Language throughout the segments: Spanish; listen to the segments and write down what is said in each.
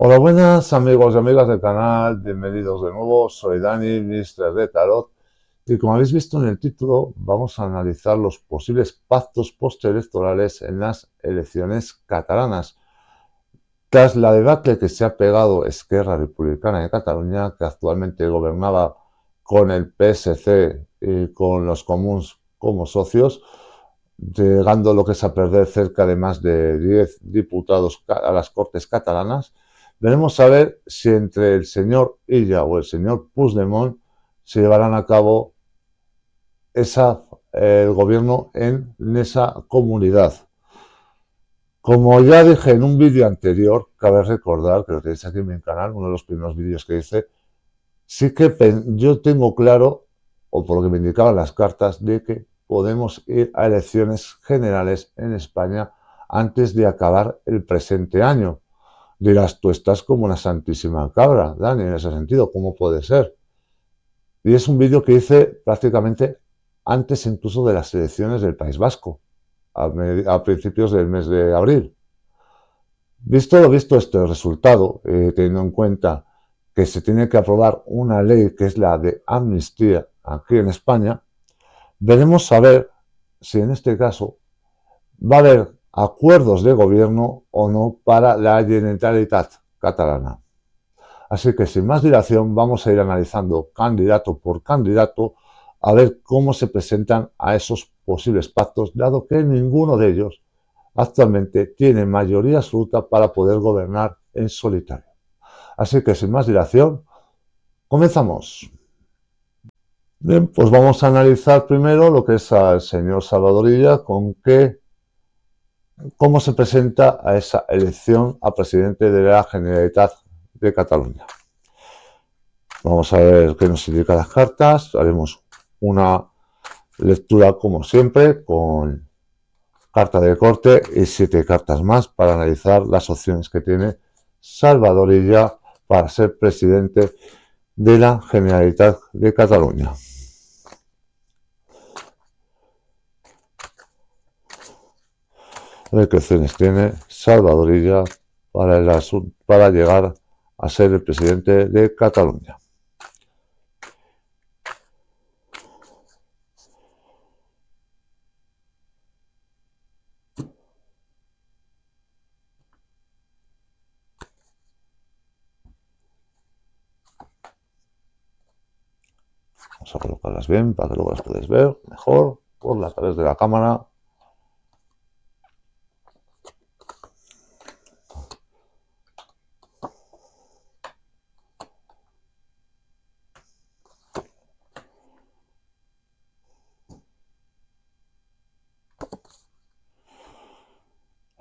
Hola, buenas amigos y amigas del canal, bienvenidos de nuevo, soy Dani, Mister de Tarot, y como habéis visto en el título, vamos a analizar los posibles pactos postelectorales en las elecciones catalanas. Tras la debacle que se ha pegado Esquerra Republicana de Cataluña, que actualmente gobernaba con el PSC y con los comuns como socios, llegando lo que es a perder cerca de más de 10 diputados a las Cortes catalanas, veremos a ver si entre el señor Illa o el señor Puigdemont se llevarán a cabo el gobierno en esa comunidad. Como ya dije en un vídeo anterior, cabe recordar, que lo tenéis aquí en mi canal, uno de los primeros vídeos que hice, sí que yo tengo claro, o por lo que me indicaban las cartas, de que podemos ir a elecciones generales en España antes de acabar el presente año. Dirás, tú estás como una santísima cabra, Dani, en ese sentido, ¿cómo puede ser? Y es un vídeo que hice prácticamente antes incluso de las elecciones del País Vasco, a principios del mes de abril. Visto lo visto este resultado, teniendo en cuenta que se tiene que aprobar una ley que es la de amnistía aquí en España, veremos a ver si en este caso va a haber acuerdos de gobierno o no para la Generalitat catalana. Así que sin más dilación vamos a ir analizando candidato por candidato a ver cómo se presentan a esos posibles pactos, dado que ninguno de ellos actualmente tiene mayoría absoluta para poder gobernar en solitario. Así que sin más dilación, comenzamos. Bien, pues vamos a analizar primero lo que es al señor Salvador Illa, cómo se presenta a esa elección a presidente de la Generalitat de Cataluña. Vamos a ver qué nos indican las cartas. Haremos una lectura como siempre con carta de corte y 7 cartas más para analizar las opciones que tiene Salvador Illa para ser presidente de la Generalitat de Cataluña. A ver qué opciones tiene Salvador Illa para llegar a ser el presidente de Cataluña. Vamos a colocarlas bien para que luego las podáis ver mejor por a través de la cámara.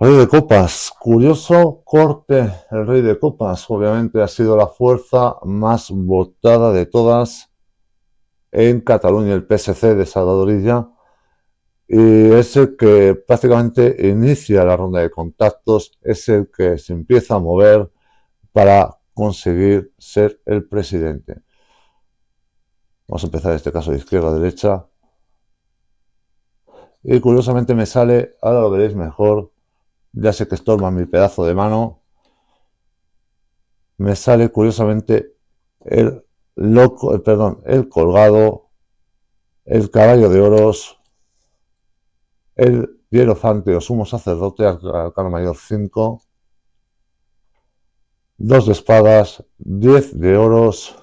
Rey de Copas, curioso corte. El Rey de Copas obviamente ha sido la fuerza más votada de todas en Cataluña, el PSC de Salvador Illa, y es el que prácticamente inicia la ronda de contactos, es el que se empieza a mover para conseguir ser el presidente. Vamos a empezar en este caso de izquierda a derecha. Y curiosamente me sale, ahora lo veréis mejor, ya sé que estorba mi pedazo de mano, me sale curiosamente el colgado, el caballo de oros, el hierofante o sumo sacerdote, arcano mayor 5, 2 de espadas, 10 de oros,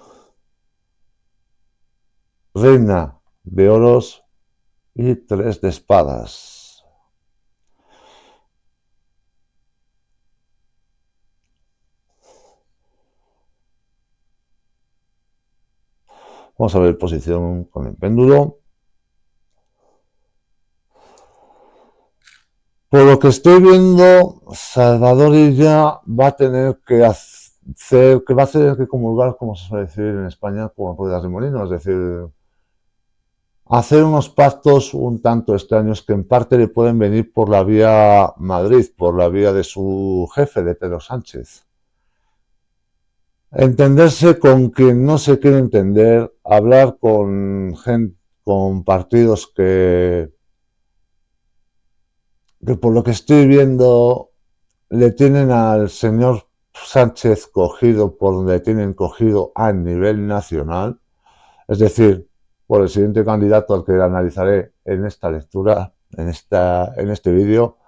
reina de oros y 3 de espadas. Vamos a ver posición con el péndulo. Por lo que estoy viendo, Salvador Illa va a tener que comulgar, como se suele decir en España, con ruedas de molino, es decir, hacer unos pactos un tanto extraños que en parte le pueden venir por la vía Madrid, por la vía de su jefe, de Pedro Sánchez. Entenderse con quien no se quiere entender, hablar con partidos que por lo que estoy viendo le tienen al señor Sánchez cogido por donde tienen cogido a nivel nacional, es decir, por el siguiente candidato al que analizaré en esta lectura, en este vídeo,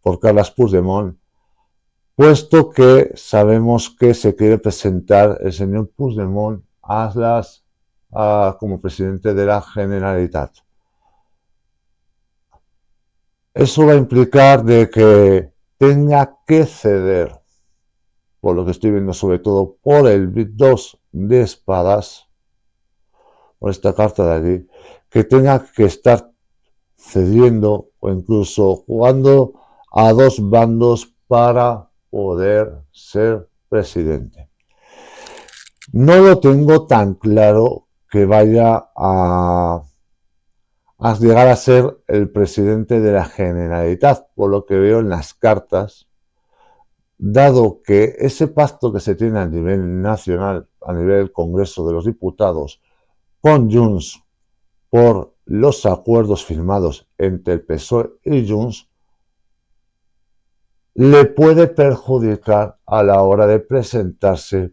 por Carles Puigdemont, puesto que sabemos que se quiere presentar el señor Puigdemont como presidente de la Generalitat. Eso va a implicar de que tenga que ceder, por lo que estoy viendo, sobre todo por el 2 de espadas, por esta carta de aquí, que tenga que estar cediendo o incluso jugando a dos bandos para poder ser presidente. No lo tengo tan claro que vaya a llegar a ser el presidente de la Generalitat, por lo que veo en las cartas, dado que ese pacto que se tiene a nivel nacional, a nivel Congreso de los Diputados, con Junts por los acuerdos firmados entre el PSOE y Junts, le puede perjudicar a la hora de presentarse,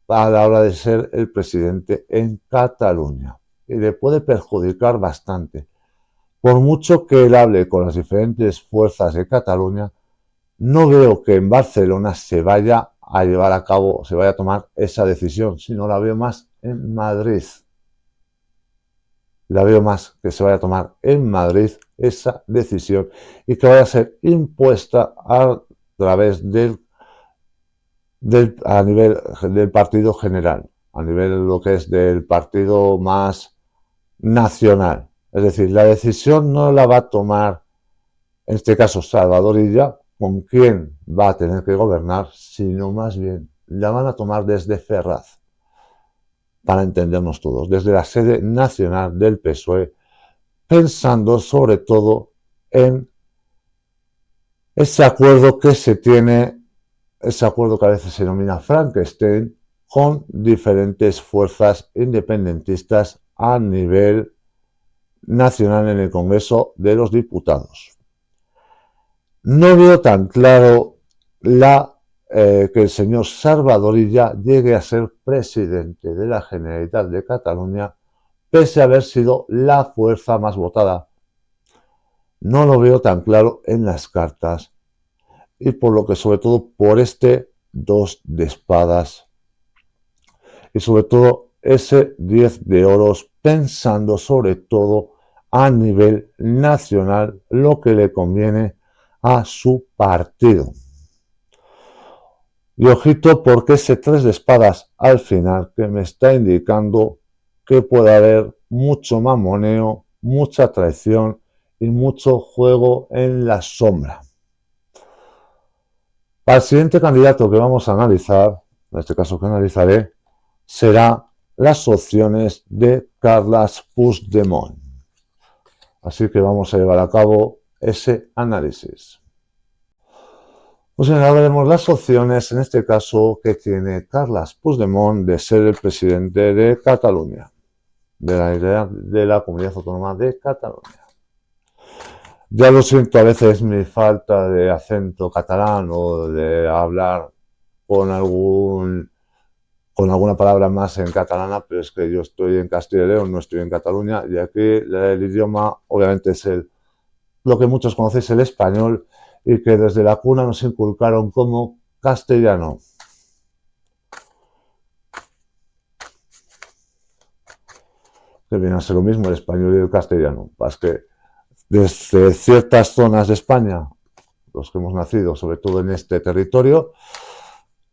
a la hora de ser el presidente en Cataluña. Y le puede perjudicar bastante. Por mucho que él hable con las diferentes fuerzas de Cataluña, no veo que en Barcelona se vaya a llevar a cabo, se vaya a tomar esa decisión, sino la veo más en Madrid. La veo más que se vaya a tomar en Madrid esa decisión y que vaya a ser impuesta a través a nivel del partido general, a nivel de lo que es del partido más nacional. Es decir, la decisión no la va a tomar, en este caso, Salvador Illa, con quién va a tener que gobernar, sino más bien la van a tomar desde Ferraz, para entendernos todos, desde la sede nacional del PSOE, pensando sobre todo en ese acuerdo que se tiene, ese acuerdo que a veces se denomina Frankenstein, con diferentes fuerzas independentistas a nivel nacional en el Congreso de los Diputados. No veo tan claro que el señor Salvador Illa llegue a ser presidente de la Generalitat de Cataluña, pese a haber sido la fuerza más votada. No lo veo tan claro en las cartas, y por lo que sobre todo por este 2 de espadas, y sobre todo ese 10 de oros, pensando sobre todo a nivel nacional lo que le conviene a su partido. Y ojito, porque ese 3 de espadas al final, que me está indicando que puede haber mucho mamoneo, mucha traición y mucho juego en la sombra. Para el siguiente candidato que vamos a analizar, en este caso que analizaré, será las opciones de Carles Puigdemont. Así que vamos a llevar a cabo ese análisis. Pues bien, ahora veremos las opciones, en este caso, que tiene Carles Puigdemont de ser el presidente de Cataluña, de la Comunidad Autónoma de Cataluña. Ya lo siento a veces mi falta de acento catalán o de hablar con alguna palabra más en catalana, pero es que yo estoy en Castilla y León, no estoy en Cataluña, y aquí el idioma obviamente es lo que muchos conocéis, el español, y que desde la cuna nos inculcaron como castellano. Que viene a ser lo mismo el español y el castellano. Es que desde ciertas zonas de España, los que hemos nacido, sobre todo en este territorio,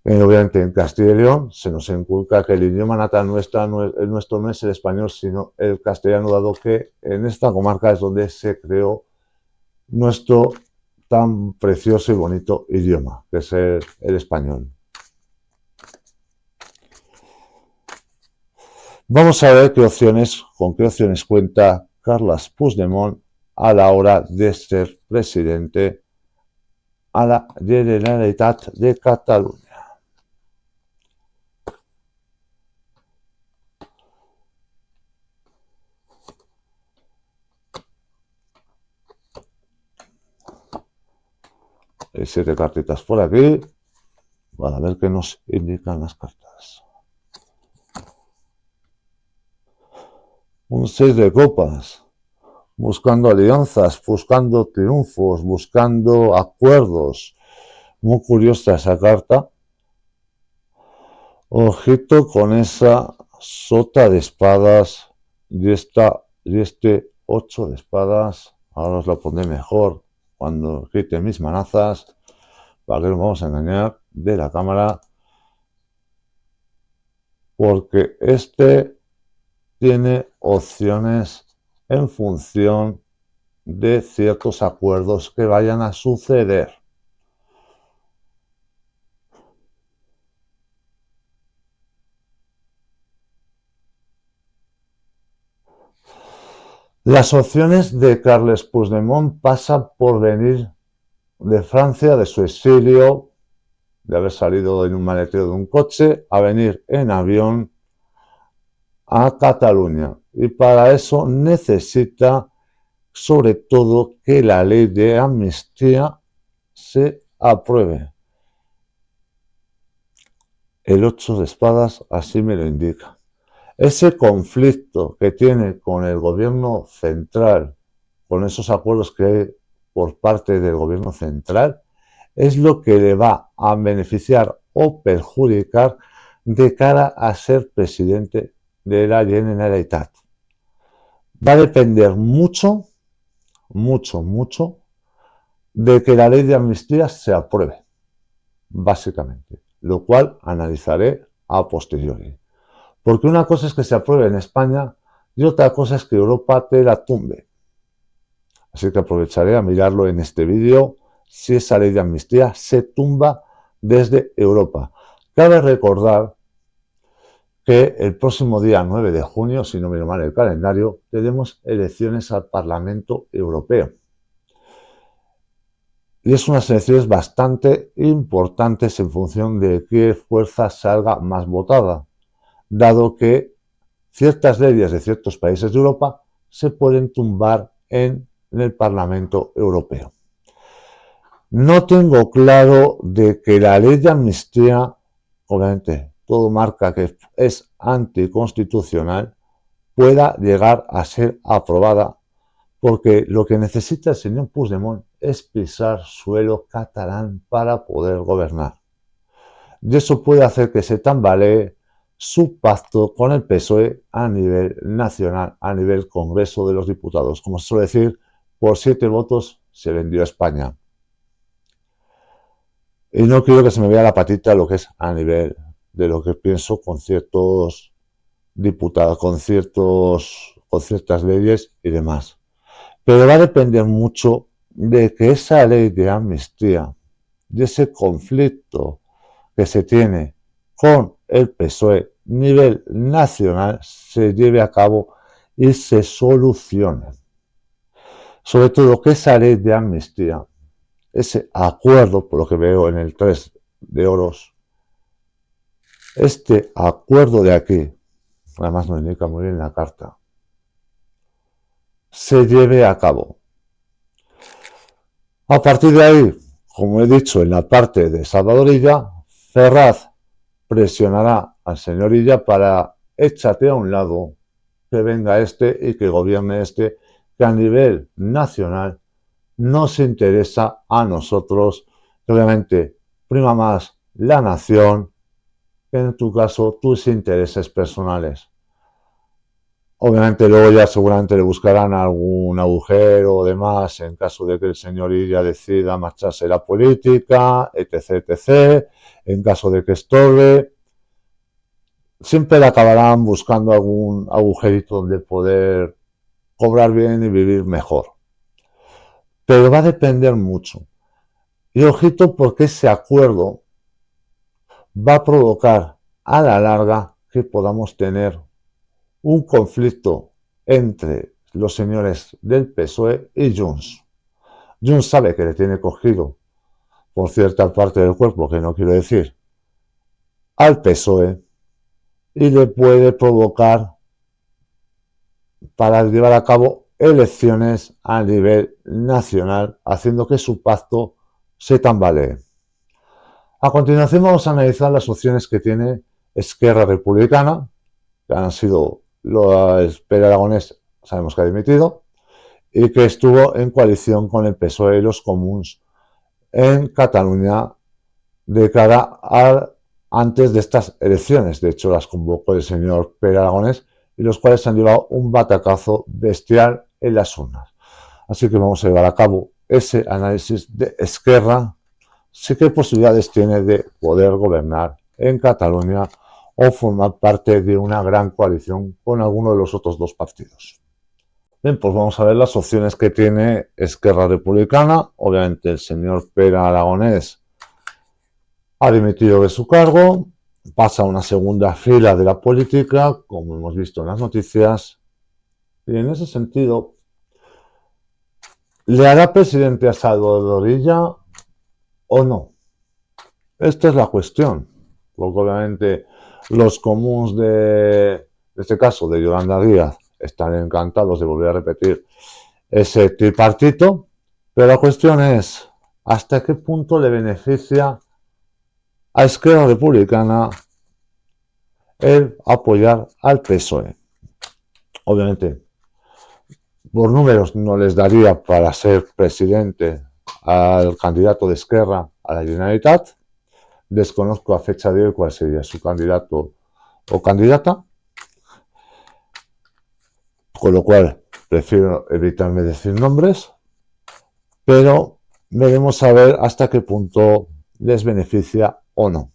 obviamente en Castilla y León, se nos inculca que el idioma natal nuestro no es el español, sino el castellano, dado que en esta comarca es donde se creó nuestro tan precioso y bonito idioma, que es el español. Vamos a ver con qué opciones cuenta Carles Puigdemont a la hora de ser presidente a la Generalitat de Cataluña. Hay 7 cartitas por aquí. para ver qué nos indican las cartas. Un 6 de copas, buscando alianzas, buscando triunfos, buscando acuerdos. Muy curiosa esa carta. Ojito con esa sota de espadas y este 8 de espadas. Ahora os lo pondré mejor cuando quite mis manazas, para que nos vamos a engañar de la cámara, porque este tiene opciones en función de ciertos acuerdos que vayan a suceder. Las opciones de Carles Puigdemont pasan por venir de Francia, de su exilio, de haber salido en un maletero de un coche, a venir en avión a Cataluña. Y para eso necesita, sobre todo, que la ley de amnistía se apruebe. El 8 de espadas así me lo indica. Ese conflicto que tiene con el gobierno central, con esos acuerdos que hay por parte del gobierno central, es lo que le va a beneficiar o perjudicar de cara a ser presidente de la Generalitat. Va a depender mucho, mucho, mucho de que la ley de amnistía se apruebe, básicamente, lo cual analizaré a posteriori. Porque una cosa es que se apruebe en España y otra cosa es que Europa te la tumbe. Así que aprovecharé a mirarlo en este vídeo si esa ley de amnistía se tumba desde Europa. Cabe recordar que el próximo día 9 de junio, si no miro mal el calendario, tenemos elecciones al Parlamento Europeo. Y es unas elecciones bastante importantes en función de qué fuerza salga más votada, dado que ciertas leyes de ciertos países de Europa se pueden tumbar en el Parlamento Europeo. No tengo claro de que la ley de amnistía, obviamente todo marca que es anticonstitucional, pueda llegar a ser aprobada, porque lo que necesita el señor Puigdemont es pisar suelo catalán para poder gobernar. Y eso puede hacer que se tambalee su pacto con el PSOE a nivel nacional, a nivel Congreso de los Diputados. Como se suele decir, por 7 votos se vendió España. Y no quiero que se me vea la patita lo que es a nivel de lo que pienso con ciertos diputados, con ciertas leyes y demás. Pero va a depender mucho de que esa ley de amnistía, de ese conflicto que se tiene con el PSOE a nivel nacional, se lleve a cabo y se solucione. Sobre todo que esa ley de amnistía, ese acuerdo, por lo que veo en el 3 de oros, este acuerdo de aquí, además nos indica muy bien la carta, se lleve a cabo. A partir de ahí, como he dicho en la parte de Salvador Illa, Ferraz presionará al señor Illa para échate a un lado, que venga este y que gobierne este, que a nivel nacional nos interesa a nosotros, que obviamente prima más la nación que en tu caso tus intereses personales. Obviamente luego ya seguramente le buscarán algún agujero o demás en caso de que el señor Illa decida marcharse de la política, etc, etc. En caso de que estorbe, siempre le acabarán buscando algún agujerito donde poder cobrar bien y vivir mejor. Pero va a depender mucho. Y ojito porque ese acuerdo va a provocar a la larga que podamos tener un conflicto entre los señores del PSOE y Junts. Junts sabe que le tiene cogido por cierta parte del cuerpo, que no quiero decir, al PSOE y le puede provocar para llevar a cabo elecciones a nivel nacional, haciendo que su pacto se tambalee. A continuación vamos a analizar las opciones que tiene Esquerra Republicana, que han sido Pere Aragonés, sabemos que ha dimitido, y que estuvo en coalición con el PSOE y los Comuns en Cataluña de cara a antes de estas elecciones. De hecho, las convocó el señor Pere Aragonés, y los cuales han llevado un batacazo bestial en las urnas. Así que vamos a llevar a cabo ese análisis de Esquerra, sí qué posibilidades tiene de poder gobernar en Cataluña o formar parte de una gran coalición con alguno de los otros dos partidos. Bien, pues vamos a ver las opciones que tiene Esquerra Republicana. Obviamente el señor Pere Aragonés ha dimitido de su cargo, pasa a una segunda fila de la política, como hemos visto en las noticias, y en ese sentido, ¿le hará presidente a Salvador Illa o no? Esta es la cuestión, porque obviamente los comuns de este caso de Yolanda Díaz están encantados de volver a repetir ese tripartito, pero la cuestión es hasta qué punto le beneficia a Esquerra Republicana el apoyar al PSOE. Obviamente, por números no les daría para ser presidente al candidato de Esquerra a la Generalitat. Desconozco a fecha de hoy cuál sería su candidato o candidata, con lo cual prefiero evitarme decir nombres, pero veremos a ver hasta qué punto les beneficia o no.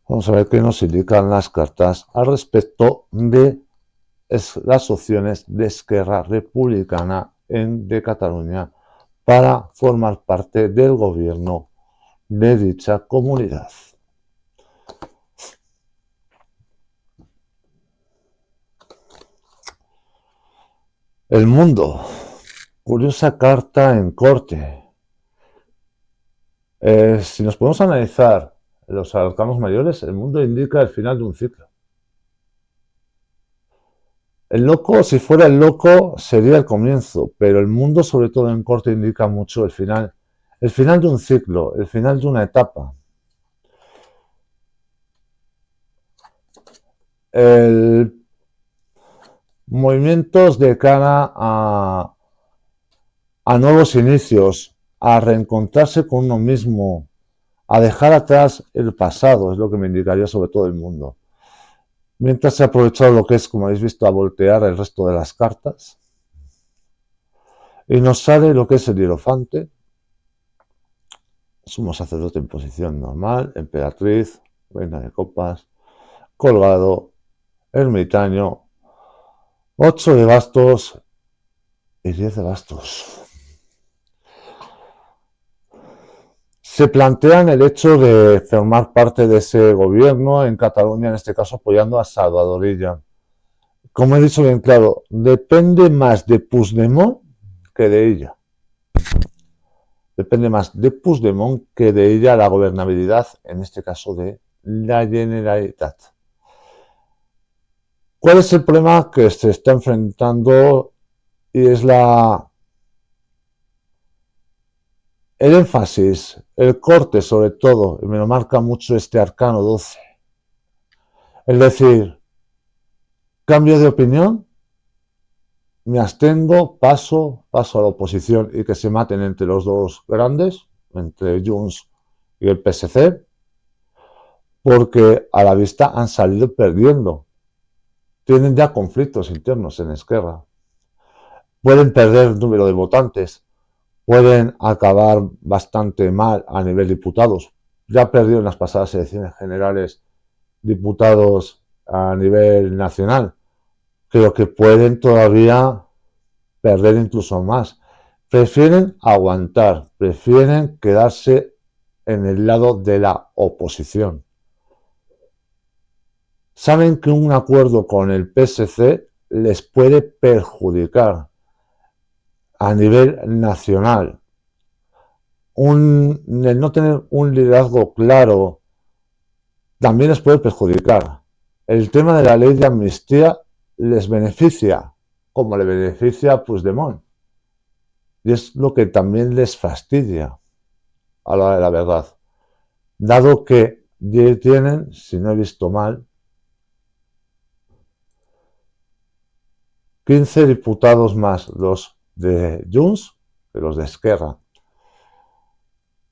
Vamos a ver qué nos indican las cartas al respecto de las opciones de Esquerra Republicana de Cataluña para formar parte del gobierno de dicha comunidad. El Mundo. Curiosa carta en corte. Si nos podemos analizar los arcanos mayores, el Mundo indica el final de un ciclo. El loco, si fuera el loco, sería el comienzo, pero el Mundo, sobre todo en corte, indica mucho el final de un ciclo, el final de una etapa. Movimientos de cara a nuevos inicios, a reencontrarse con uno mismo, a dejar atrás el pasado, es lo que me indicaría sobre todo el Mundo. Mientras se ha aprovechado lo que es, como habéis visto, a voltear el resto de las cartas. Y nos sale lo que es el hierofante, sumo sacerdote en posición normal, emperatriz, reina de copas, colgado, ermitaño, 8 de bastos y 10 de bastos. Se plantean el hecho de formar parte de ese gobierno en Cataluña, en este caso apoyando a Salvador Illa. Como he dicho bien claro, depende más de Puigdemont que de ella. Depende más de Puigdemont que de ella la gobernabilidad, en este caso de la Generalitat. ¿Cuál es el problema que se está enfrentando? Y es el énfasis, el corte sobre todo, y me lo marca mucho este arcano 12. Es decir, cambio de opinión, me abstengo, paso a la oposición y que se maten entre los dos grandes, entre Junts y el PSC, porque a la vista han salido perdiendo. Tienen ya conflictos internos en Esquerra. Pueden perder el número de votantes, pueden acabar bastante mal a nivel diputados. Ya perdió en las pasadas elecciones generales diputados a nivel nacional. Creo que pueden todavía perder incluso más. Prefieren aguantar, prefieren quedarse en el lado de la oposición. Saben que un acuerdo con el PSC les puede perjudicar a nivel nacional. El no tener un liderazgo claro también les puede perjudicar. El tema de la ley de amnistía les beneficia, como le beneficia a Puigdemont. Y es lo que también les fastidia a la hora de la verdad. Dado que tienen, si no he visto mal, 15 diputados más los de Junts que los de Esquerra.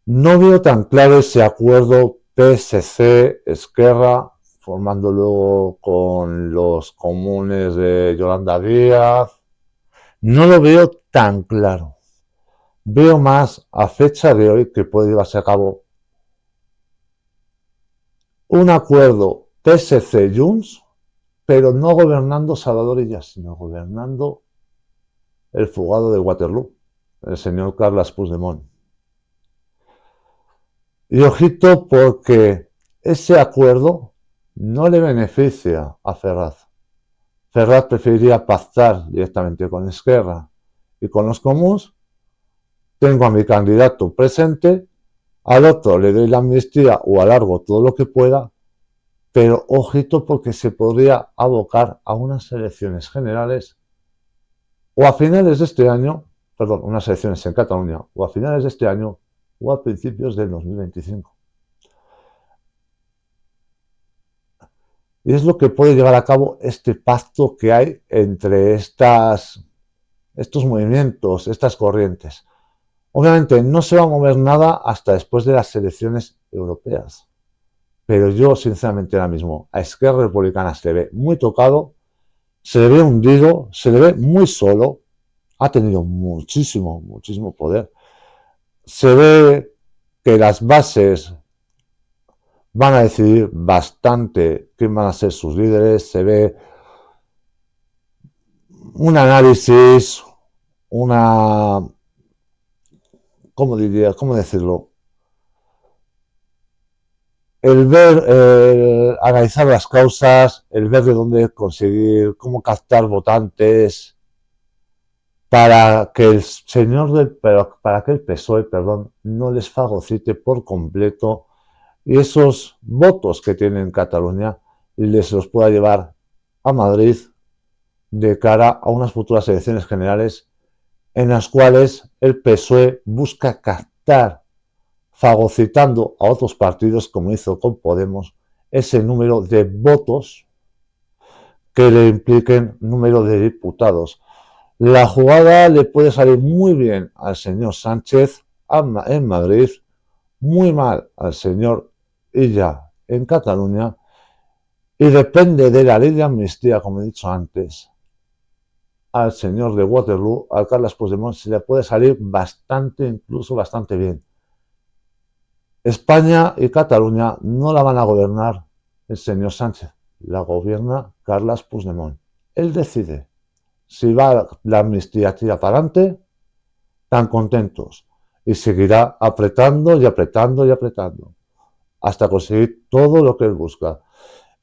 No veo tan claro ese acuerdo PSC-Esquerra, formando luego con los comunes de Yolanda Díaz. No lo veo tan claro. Veo más a fecha de hoy que puede llevarse a cabo un acuerdo PSC-Junts, pero no gobernando Salvador Illa, sino gobernando el fugado de Waterloo, el señor Carles Puigdemont. Y ojito, porque ese acuerdo no le beneficia a Ferraz. Ferraz preferiría pactar directamente con Esquerra y con los comuns. Tengo a mi candidato presente, al otro le doy la amnistía o alargo todo lo que pueda, pero ojito, porque se podría abocar a unas elecciones generales o a finales de este año, perdón, unas elecciones en Cataluña, o a finales de este año o a principios del 2025. Y es lo que puede llevar a cabo este pacto que hay entre estos movimientos, estas corrientes. Obviamente no se va a mover nada hasta después de las elecciones europeas. Pero yo, sinceramente, ahora mismo a Esquerra Republicana se le ve muy tocado, se le ve hundido, se le ve muy solo, ha tenido muchísimo poder. Se ve que las bases van a decidir bastante quién van a ser sus líderes, se ve un análisis, ¿cómo decirlo? El ver, analizar las causas, el ver de dónde conseguir, cómo captar votantes, para que el PSOE, no les fagocite por completo y esos votos que tiene en Cataluña les los pueda llevar a Madrid de cara a unas futuras elecciones generales en las cuales el PSOE busca captar, fagocitando a otros partidos, como hizo con Podemos, ese número de votos que le impliquen número de diputados. La jugada le puede salir muy bien al señor Sánchez en Madrid, muy mal al señor Illa en Cataluña, y depende de la ley de amnistía, como he dicho antes, al señor de Waterloo, al Carles Puigdemont, se le puede salir incluso bastante bien. España y Cataluña no la van a gobernar el señor Sánchez, la gobierna Carles Puigdemont. Él decide. Si va la amnistía tira para adelante, tan contentos. Y seguirá apretando y apretando y apretando hasta conseguir todo lo que él busca.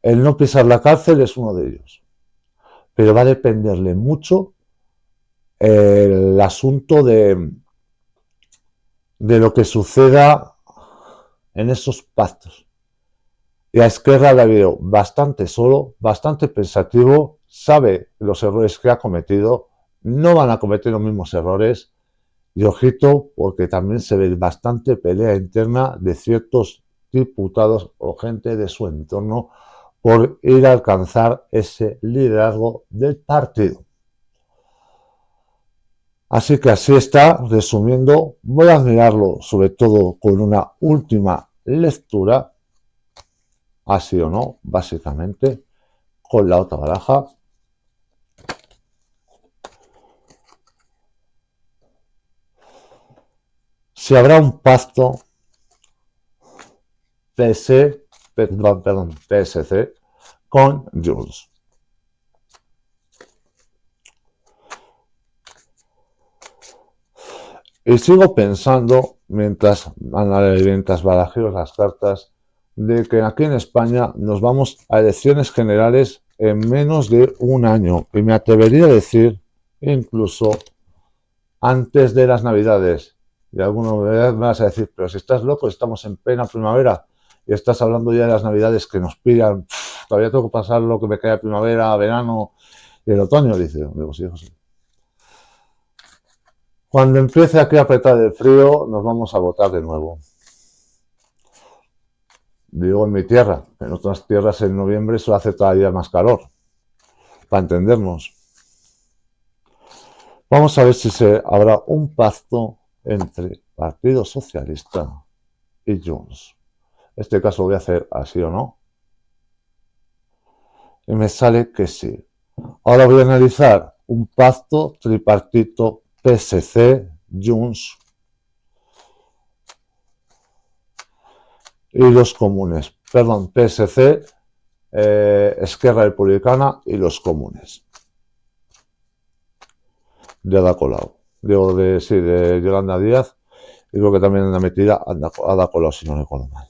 El no pisar la cárcel es uno de ellos. Pero va a dependerle mucho el asunto de lo que suceda en esos pactos. Y a Esquerra la veo bastante solo, bastante pensativo, sabe los errores que ha cometido, no van a cometer los mismos errores, y ojito, porque también se ve bastante pelea interna de ciertos diputados o gente de su entorno por ir a alcanzar ese liderazgo del partido. Así que así está, resumiendo, voy a mirarlo sobre todo con una última lectura, así o no, básicamente, con la otra baraja. Si habrá un pacto PSC con Junts. Y sigo pensando, mientras barajeo las cartas, de que aquí en España nos vamos a elecciones generales en menos de un año. Y me atrevería a decir, incluso antes de las Navidades. Y alguna vez me vas a decir, pero si estás loco, estamos en plena primavera y estás hablando ya de las Navidades que nos pillan. Todavía tengo que pasar lo que me cae a primavera, a verano. ¿Y el otoño? Dice, digo, sí, José. Cuando empiece aquí a apretar el frío, nos vamos a votar de nuevo. Digo en mi tierra, en otras tierras en noviembre eso hace todavía más calor, para entendernos. Vamos a ver si habrá un pacto entre Partido Socialista y Junts. En este caso voy a hacer así o no. Y me sale que sí. Ahora voy a analizar un pacto tripartito PSC, Junts y los comunes. Perdón, PSC, Esquerra Republicana y los comunes. De Ada Colau. Digo, de Yolanda Díaz. Y creo que también anda metida Ada Colau, si no recuerdo mal.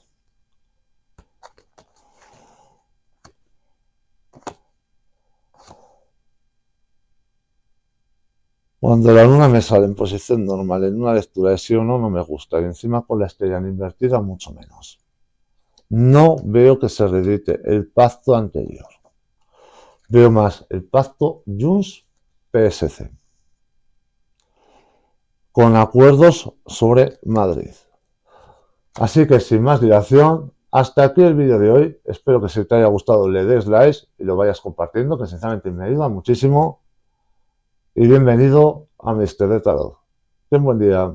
Cuando la luna me sale en posición normal en una lectura de sí o no, no me gusta. Y encima con la estrella invertida, mucho menos. No veo que se reedite el pacto anterior. Veo más el pacto Junts-PSC. Con acuerdos sobre Madrid. Así que sin más dilación, hasta aquí el vídeo de hoy. Espero que si te haya gustado le des like y lo vayas compartiendo, que sinceramente me ayuda muchísimo. Y bienvenido a Mr. de Tarot. Ten buen día.